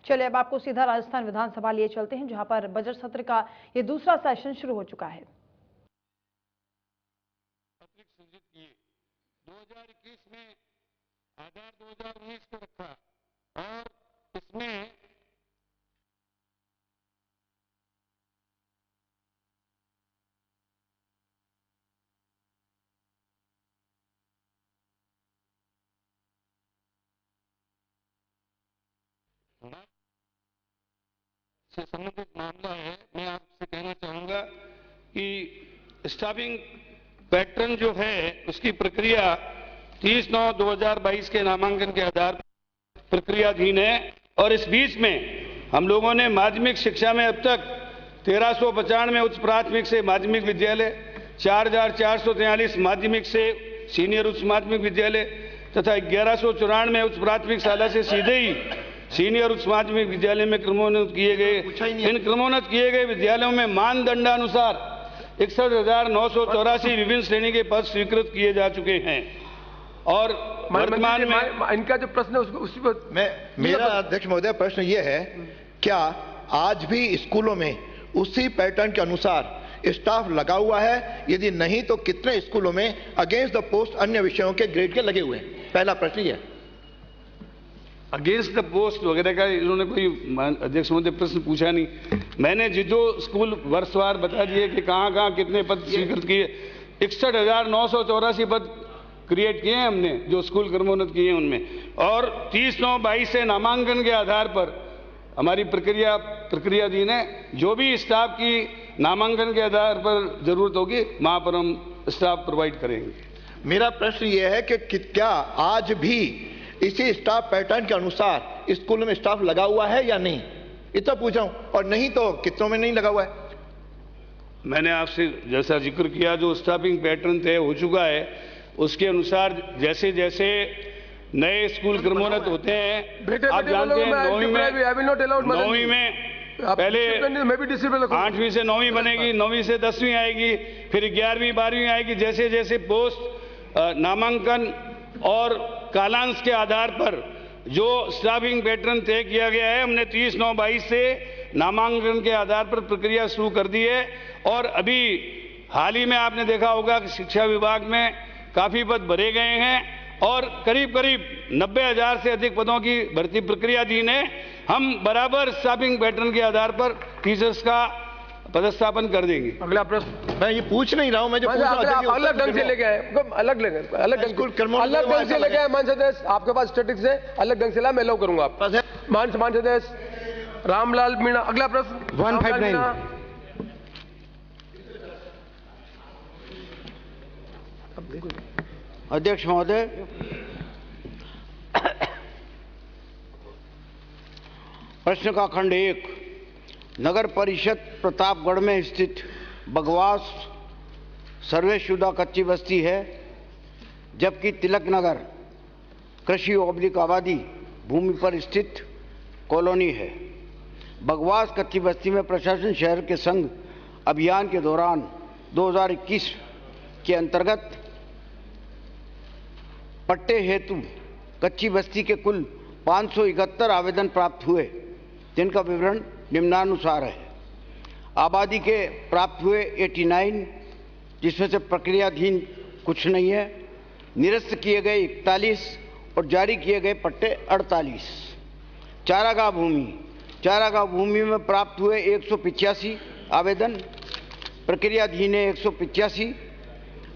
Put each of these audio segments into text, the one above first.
चलिए अब आपको सीधा राजस्थान विधानसभा लिए चलते हैं, जहां पर बजट सत्र का ये दूसरा सेशन शुरू हो चुका है। 2021 में आधार 2019 को रखा और इसमें से संबंधित मामला है। मैं आपसे कहना चाहूंगा कि स्टाफिंग पैटर्न जो है उसकी प्रक्रिया 30/9/2022 के नामांकन के आधार पर प्रक्रियाधीन है और इस बीच में हम लोगों ने माध्यमिक शिक्षा में अब तक 1395 उच्च प्राथमिक से माध्यमिक विद्यालय, 4443 माध्यमिक से सीनियर उच्च माध्यमिक विद्यालय तथा 1194 उच्च प्राथमिक शाला से सीधे ही सीनियर उच्च माध्यमिक विद्यालय में क्रमोन्नत किए गए। इन क्रमोन्नत किए गए विद्यालयों में मानदंडानुसार 61,984 विभिन्न श्रेणी के पद स्वीकृत किए जा चुके हैं और वर्तमान में इनका जो प्रश्न है उसी पर मेरा अध्यक्ष महोदय प्रश्न ये है, क्या आज भी स्कूलों में उसी पैटर्न के अनुसार स्टाफ लगा हुआ है? यदि नहीं तो कितने स्कूलों में अगेंस्ट द पोस्ट अन्य विषयों के ग्रेड के लगे हुए हैं? पहला प्रश्न ये है। अगेंस्ट द पोस्ट वगैरह का इन्होंने कोई अध्यक्ष महोदय प्रश्न पूछा नहीं। मैंने जो स्कूल वर्षवार बता दिए कि कहाँ कितने पद स्वीकृत किए। 61,984 पद क्रिएट किए हैं हमने, जो स्कूल क्रमोन्नत किए हैं उनमें, और 30/9/22 से नामांकन के आधार पर हमारी प्रक्रियाधीन है। जो भी स्टाफ की नामांकन के आधार पर जरूरत होगी वहां पर हम स्टाफ प्रोवाइड करेंगे। मेरा प्रश्न यह है कि क्या आज भी इसी स्टाफ पैटर्न के अनुसार स्कूल में स्टाफ लगा हुआ है या नहीं? इतना पूछा हूं, और नहीं तो कितनों में नहीं लगा हुआ है? मैंने आपसे जैसा जिक्र किया, जो स्टाफिंग पैटर्न तय हो चुका है उसके अनुसार जैसे जैसे नए स्कूल क्रमोन्नत होते हैं, आप जानते हैं 9वीं में पहले 8वीं से 9वीं बनेगी, 9वीं से 10वीं आएगी, फिर 11वीं 12वीं आएगी। जैसे जैसे पोस्ट नामांकन और कालांश के आधार पर जो स्टाफिंग पैटर्न तय किया गया है, हमने 30/9/22 से नामांकन के आधार पर प्रक्रिया शुरू कर दी है। और अभी हाल ही में आपने देखा होगा कि शिक्षा विभाग में काफी पद भरे गए हैं और करीब 90,000 से अधिक पदों की भर्ती प्रक्रियाधीन है। हम बराबर स्टाफिंग पैटर्न के आधार पर टीचर्स का पदस्थापन कर देंगे। अगला प्रश्न मैं ये पूछ नहीं रहा हूं, मैं जो पूछ रहा हूं अलग ढंग से लेके आए, अलग ढंग से लेके आए। मान सदस्य आपके पास स्टैटिक्स है, अलग ढंग से ला, मैं लो करूंगा आप मान सदस्य रामलाल मीणा। अगला प्रश्न 159। अध्यक्ष महोदय, प्रश्न का खंड 1, नगर परिषद प्रतापगढ़ में स्थित बगवास सर्वेशुदा कच्ची बस्ती है, जबकि तिलक नगर कृषि ओब्लिक आबादी भूमि पर स्थित कॉलोनी है। बगवास कच्ची बस्ती में प्रशासन शहर के संघ अभियान के दौरान 2021 के अंतर्गत पट्टे हेतु कच्ची बस्ती के कुल 571 आवेदन प्राप्त हुए, जिनका विवरण निम्नानुसार है। आबादी के प्राप्त हुए 89, जिसमें से प्रक्रियाधीन कुछ नहीं है। निरस्त किए गए 41 और जारी किए गए पट्टे 48। चारागाह भूमि में प्राप्त हुए 185 आवेदन, प्रक्रियाधीन है 185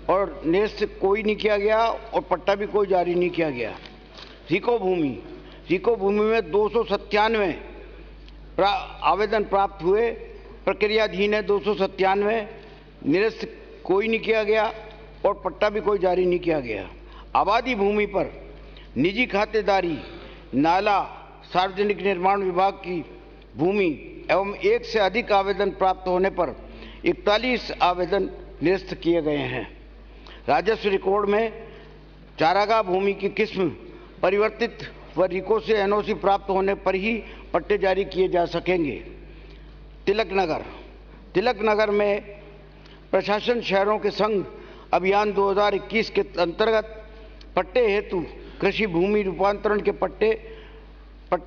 और निरस्त कोई नहीं किया गया और पट्टा भी कोई जारी नहीं किया गया। सीको भूमि में 297 आवेदन प्राप्त हुए, प्रक्रियाधीन है 297, निरस्त कोई नहीं किया गया और पट्टा भी कोई जारी नहीं किया गया। आबादी भूमि पर निजी खातेदारी, नाला, सार्वजनिक निर्माण विभाग की भूमि एवं एक से अधिक आवेदन प्राप्त होने पर 41 आवेदन निरस्त किए गए हैं। राजस्व रिकॉर्ड में चारागाह भूमि की किस्म परिवर्तित व रिको से एनओसी प्राप्त होने पर ही पट्टे जारी किए जा सकेंगे। तिलक नगर में प्रशासन शहरों के संघ अभियान 2021 के अंतर्गत पट्टे हेतु कृषि भूमि रूपांतरण के पट्टे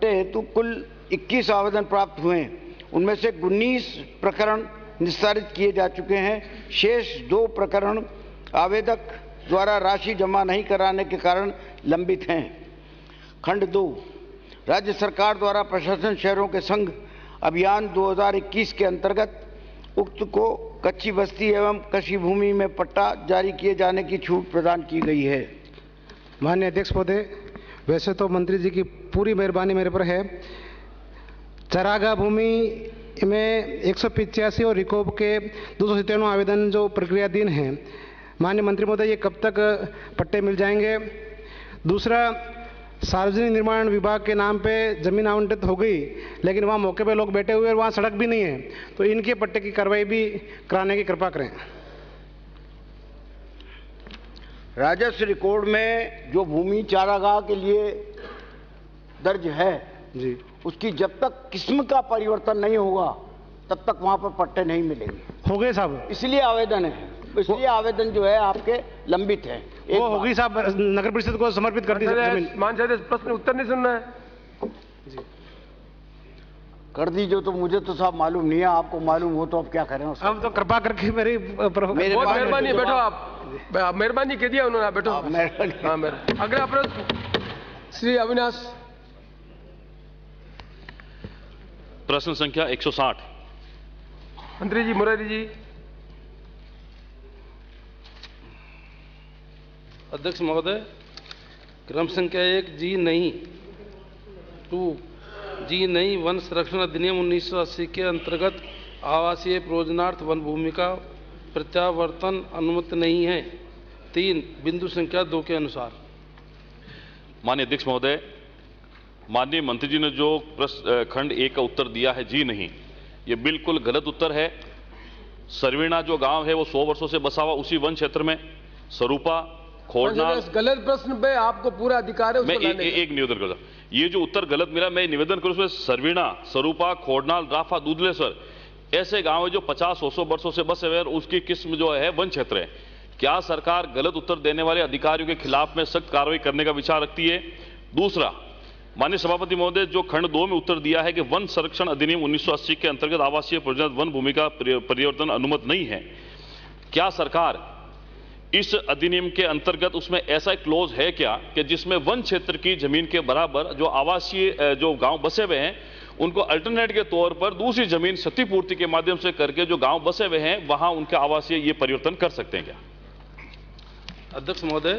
हेतु कुल 21 आवेदन प्राप्त हुए हैं। उनमें से 19 प्रकरण निस्तारित किए जा चुके हैं। शेष 2 प्रकरण आवेदक द्वारा राशि जमा नहीं कराने के कारण लंबित हैं। खंड 2, राज्य सरकार द्वारा प्रशासन शहरों के संघ अभियान 2021 के अंतर्गत उक्त को कच्ची बस्ती एवं कृषि भूमि में पट्टा जारी किए जाने की छूट प्रदान की गई है। माननीय अध्यक्ष महोदय, वैसे तो मंत्री जी की पूरी मेहरबानी मेरे पर है। चरागाह भूमि में 185 और रिकोप के 297 आवेदन जो प्रक्रियाधीन हैं, माननीय मंत्री महोदय ये कब तक पट्टे मिल जाएंगे? दूसरा, सार्वजनिक निर्माण विभाग के नाम पे जमीन आवंटित हो गई, लेकिन वहाँ मौके पे लोग बैठे हुए और वहाँ सड़क भी नहीं है, तो इनके पट्टे की कार्रवाई भी कराने की कृपा करें। राजस्व रिकॉर्ड में जो भूमि चारागाह के लिए दर्ज है जी, उसकी जब तक किस्म का परिवर्तन नहीं होगा तब तक वहां पर पट्टे नहीं मिलेंगे। हो गए साहब, इसलिए आवेदन है, इसलिए आवेदन जो है आपके लंबित है। वो हो गई साहब, नगर परिषद को समर्पित कर दी जमीन। माननीय अध्यक्ष, प्रश्न उत्तर नहीं सुनना है। कर दीजिए। तो मुझे तो साहब मालूम नहीं है, आपको मालूम हो तो अब क्या करें। अब तो कृपा करके मेरी बहुत मेहरबानी, बैठो आप। मेहरबानी कह दिया उन्होंने, आप बैठो। अगला प्रश्न श्री अविनाश। प्रश्न संख्या 160। मंत्री जी, मुरारी जी। अध्यक्ष महोदय, क्रम संख्या 1 जी नहीं 2 जी नहीं वन संरक्षण अधिनियम 1980 के अंतर्गत आवासीय प्रयोजनार्थ वन भूमि का प्रत्यावर्तन अनुमत नहीं है। 3 बिंदु संख्या 2 के अनुसार। माननीय अध्यक्ष महोदय, माननीय मंत्री जी ने जो खंड 1 का उत्तर दिया है जी नहीं, ये बिल्कुल गलत उत्तर है। सरवीणा जो गांव है वो 100 वर्षों से बसा हुआ उसी वन क्षेत्र में। स्वरूपा, खोड़नाल। गलत प्रश्न पे आपको पूरा अधिकार है। मैं एक निवेदन करता हूं, ये जो उत्तर गलत मिला, मैं निवेदन करूं उसमें सरवीणा, स्वरूपा, खोड़नाल, राफा, दूधलेश्वर ऐसे गांव है जो 50-100 वर्षों से बसे हुए और उसकी किस्म जो है वन क्षेत्र है। क्या सरकार गलत उत्तर देने वाले अधिकारियों के खिलाफ में सख्त कार्रवाई करने का विचार रखती है? दूसरा, माननीय सभापति महोदय, जो खंड 2 में उत्तर दिया है कि वन संरक्षण अधिनियम 1980 के अंतर्गत आवासीय प्रयोजन वन भूमि का परिवर्तन अनुमत नहीं है, क्या सरकार इस अधिनियम के अंतर्गत उसमें ऐसा क्लोज है क्या कि जिसमें वन क्षेत्र की जमीन के बराबर जो आवासीय जो गांव बसे हुए हैं उनको अल्टरनेट के तौर पर दूसरी जमीन क्षतिपूर्ति के माध्यम से करके जो गांव बसे हुए हैं वहां उनके आवासीय ये परिवर्तन कर सकते हैं क्या? अध्यक्ष महोदय,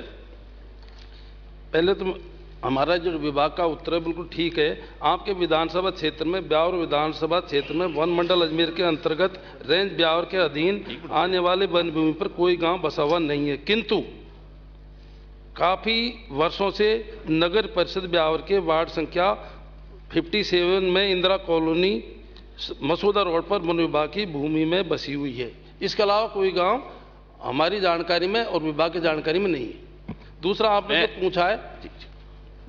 पहले तो हमारा जो विभाग का उत्तर है बिल्कुल ठीक है। आपके विधानसभा क्षेत्र में, ब्यावर विधानसभा क्षेत्र में वन मंडल अजमेर के अंतर्गत रेंज ब्यावर के अधीन आने वाले वन भूमि पर कोई गांव बसा हुआ नहीं है, किंतु काफी वर्षों से नगर परिषद ब्यावर के वार्ड संख्या 57 में इंदिरा कॉलोनी मसूदा रोड पर वन विभाग की भूमि में बसी हुई है। इसके अलावा कोई गांव हमारी जानकारी में और विभाग की जानकारी में नहीं है। दूसरा आपने जो पूछा है,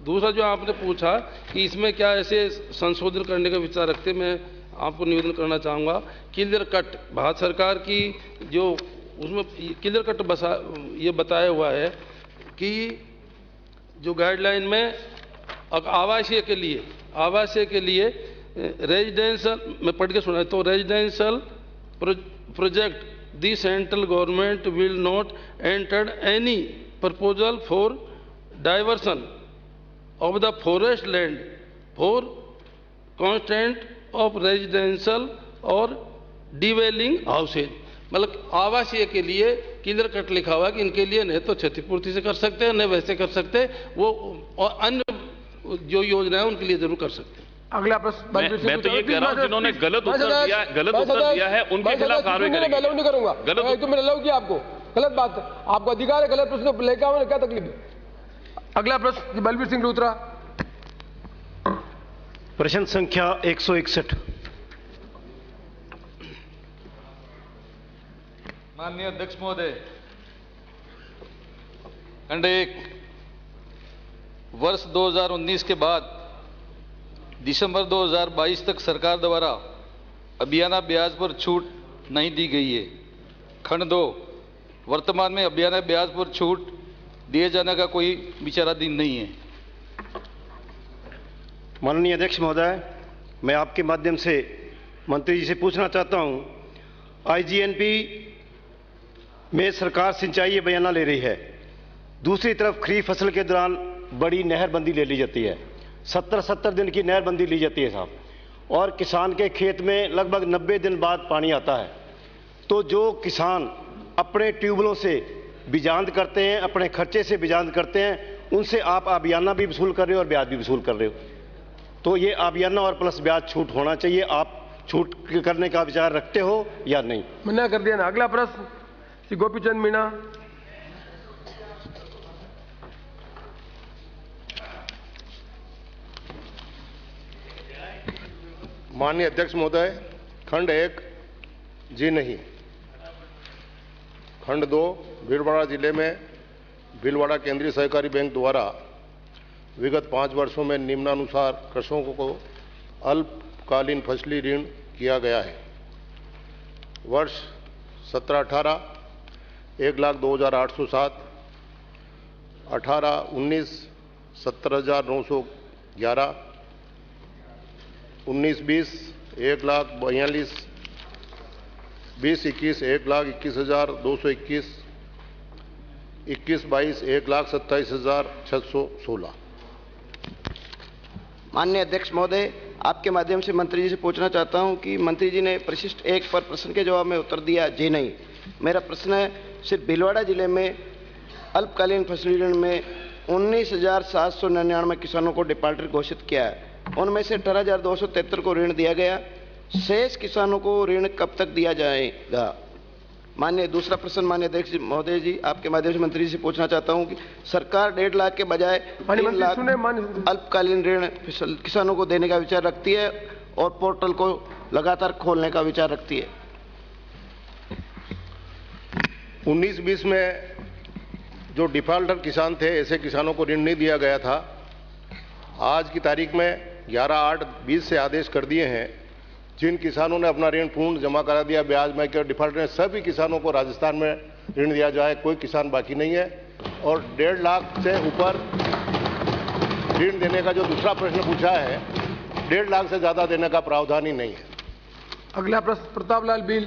दूसरा जो आपने पूछा कि इसमें क्या ऐसे संशोधन करने का विचार रखते, मैं आपको निवेदन करना चाहूँगा। क्लियर कट भारत सरकार की जो उसमें क्लियर कट बसा ये बताया हुआ है कि जो गाइडलाइन में आवासीय के लिए रेजिडेंशियल, मैं पढ़ के सुना तो residential project the central government will not enter any proposal for diversion of the forest land for constant of residential और डिवेलिंग हाउसेज। मतलब आवासीय के लिए क्लियर कट लिखा हुआ है कि इनके लिए नहीं तो क्षतिपूर्ति से कर सकते हैं, नहीं वैसे कर सकते हैं, वो और अन्य जो योजना है उनके लिए जरूर कर सकते हैं। अगला प्रश्न मैं तो ये कह रहा हूं जिन्होंने गलत उत्तर दिया है उनके खिलाफ कार्रवाई करेंगे। मैं अलाउ नहीं करूंगा, तो मैंने अलाउ किया आपको, गलत बात है, आपको अधिकार है गलत प्रश्न लेकर आओ, क्या तकलीफ है। अगला प्रश्न बलबीर सिंह लूथरा। प्रश्न संख्या 161। माननीय अध्यक्ष महोदय, खंड 1 वर्ष 2019 के बाद दिसंबर 2022 तक सरकार द्वारा अभियाना ब्याज पर छूट नहीं दी गई है। खंड 2 वर्तमान में अभियाना ब्याज पर छूट दिए जाने का कोई विचाराधीन नहीं है। माननीय अध्यक्ष महोदय, मैं आपके माध्यम से मंत्री जी से पूछना चाहता हूं, आईजीएनपी में सरकार सिंचाई बयाना ले रही है, दूसरी तरफ खरीफ फसल के दौरान बड़ी नहरबंदी ले ली जाती है, 70 दिन की नहरबंदी ली जाती है साहब, और किसान के खेत में लगभग 90 दिन बाद पानी आता है। तो जो किसान अपने ट्यूबवेलों से बिजांद करते हैं, अपने खर्चे से बिजांद करते हैं, उनसे आप आबियाना भी वसूल कर रहे हो और ब्याज भी वसूल कर रहे हो। तो ये आबियाना और प्लस ब्याज छूट होना चाहिए, आप छूट करने का विचार रखते हो या नहीं? मना कर दिया ना। अगला प्रश्न श्री गोपीचंद मीणा। माननीय अध्यक्ष महोदय, खंड 1 जी नहीं, खंड 2 भीलवाड़ा जिले में भीलवाड़ा केंद्रीय सहकारी बैंक द्वारा विगत 5 वर्षों में निम्नानुसार कृषकों को अल्पकालीन फसली ऋण किया गया है। वर्ष 17-18 1,02,807, 18-19 17,911, 19-20 1,42,042, 20-21 1,21,221, 21-22 1,27,616। माननीय अध्यक्ष महोदय, आपके माध्यम से मंत्री जी से पूछना चाहता हूं कि मंत्री जी ने परिशिष्ट 1 पर प्रश्न के जवाब में उत्तर दिया जी नहीं। मेरा प्रश्न है, सिर्फ भीलवाड़ा जिले में अल्पकालीन फसली ऋण में 19,799 किसानों को डिफाल्टर घोषित किया है, उनमें से 18,273 को ऋण दिया गया, शेष किसानों को ऋण कब तक दिया जाएगा? माननीय दूसरा प्रश्न माननीय अध्यक्ष महोदय जी, आपके माध्यम से मंत्री जी से पूछना चाहता हूं कि सरकार 1.5 लाख के बजाय 3 लाख अल्पकालीन ऋण किसानों को देने का विचार रखती है और पोर्टल को लगातार खोलने का विचार रखती है। 19-20 में जो डिफाल्टर किसान थे, ऐसे किसानों को ऋण नहीं दिया गया था। आज की तारीख में 11/8/20 से आदेश कर दिए हैं। जिन किसानों ने अपना ऋण पूर्ण जमा करा दिया, ब्याज में कर डिफाल्टर ने, सभी किसानों को राजस्थान में ऋण दिया जाए, कोई किसान बाकी नहीं है। और 1.5 लाख से ऊपर ऋण देने का जो दूसरा प्रश्न पूछा है, 1.5 लाख से ज्यादा देने का प्रावधान ही नहीं है। अगला प्रश्न प्रताप लाल बील।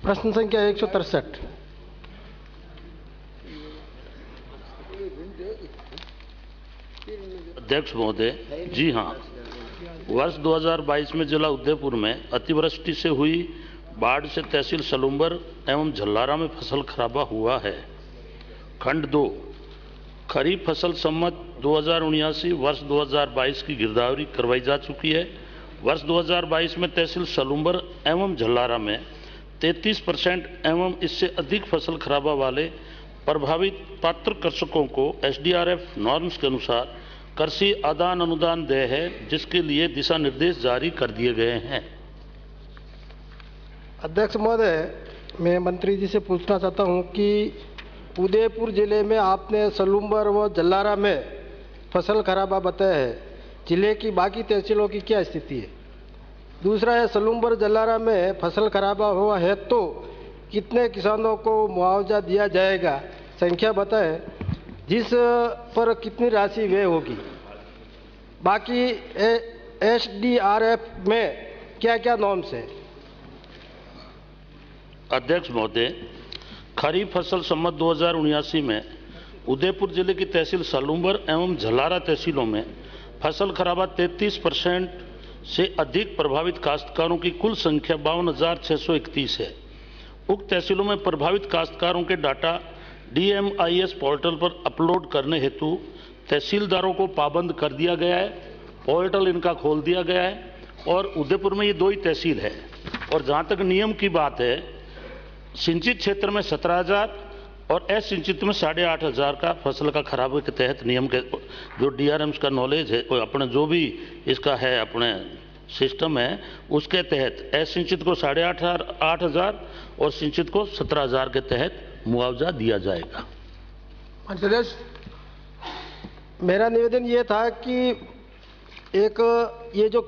प्रश्न संख्या 163। अध्यक्ष महोदय, जी हाँ, वर्ष 2022 में जिला उदयपुर में अतिवृष्टि से हुई बाढ़ से तहसील सलूम्बर एवं झल्लारा में फसल खराबा हुआ है। खंड 2 खरीफ फसल सम्मत 2079 वर्ष 2022 की गिरदावरी करवाई जा चुकी है। वर्ष 2022 में तहसील सलूम्बर एवं झल्लारा में 33% एवं इससे अधिक फसल खराबा वाले प्रभावित पात्र कृषकों को SDRF नॉर्म्स के अनुसार कृषि आदान अनुदान देय है, जिसके लिए दिशा निर्देश जारी कर दिए गए हैं। अध्यक्ष महोदय, मैं मंत्री जी से पूछना चाहता हूं कि उदयपुर जिले में आपने सलूम्बर व जल्लारा में फसल खराबा बताया है, जिले की बाकी तहसीलों की क्या स्थिति है? दूसरा है, सलूम्बर जल्लारा में फसल खराबा हुआ है तो कितने किसानों को मुआवजा दिया जाएगा, संख्या बताएं, जिस पर कितनी राशि व्यय होगी? बाकी SDRF में क्या क्या नॉर्म्स है? अध्यक्ष महोदय, खरीफ फसल सम्मत 2079 में उदयपुर जिले की तहसील सलूम्बर एवं झल्लारा तहसीलों में फसल खराबा 33% से अधिक प्रभावित काश्तकारों की कुल संख्या 52,631 है। उक्त तहसीलों में प्रभावित काश्तकारों के डाटा DMIS पोर्टल पर अपलोड करने हेतु तहसीलदारों को पाबंद कर दिया गया है। पोर्टल इनका खोल दिया गया है और उदयपुर में ये 2 ही तहसील है। और जहाँ तक नियम की बात है, सिंचित क्षेत्र में 17,000 और असिंचित में 8,500 का फसल का खराबे के तहत नियम के जो DRMs का नॉलेज है, अपने जो भी इसका है अपने सिस्टम है, उसके तहत असिंचित को 8,500 और सिंचित को 17,000 के तहत मुआवजा दिया जाएगा। मेरा निवेदन ये था कि एक ये जो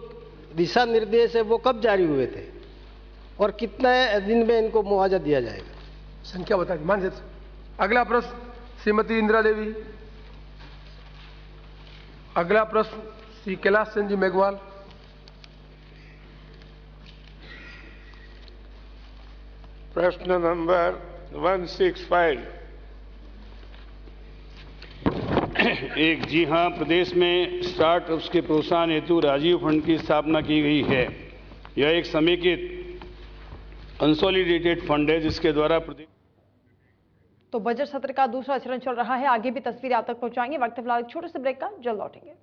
दिशा निर्देश है वो कब जारी हुए थे और कितने दिन में इनको मुआवजा दिया जाएगा? संख्या बता दीजिए। अगला प्रश्न श्रीमती इंदिरा देवी। अगला प्रश्न श्री कैलाश चंद जी मेघवाल। प्रश्न नंबर 165। जी हाँ, प्रदेश में स्टार्टअप्स के प्रोत्साहन हेतु राजीव फंड की स्थापना की गई है। यह एक समेकित कंसोलिडेटेड फंड है जिसके द्वारा प्रदेश। तो बजट सत्र का दूसरा चरण चल रहा है, आगे भी तस्वीरें आप तक पहुंचाएंगे। वक्त फिलहाल एक छोटे से ब्रेक का, जल्द लौटेंगे।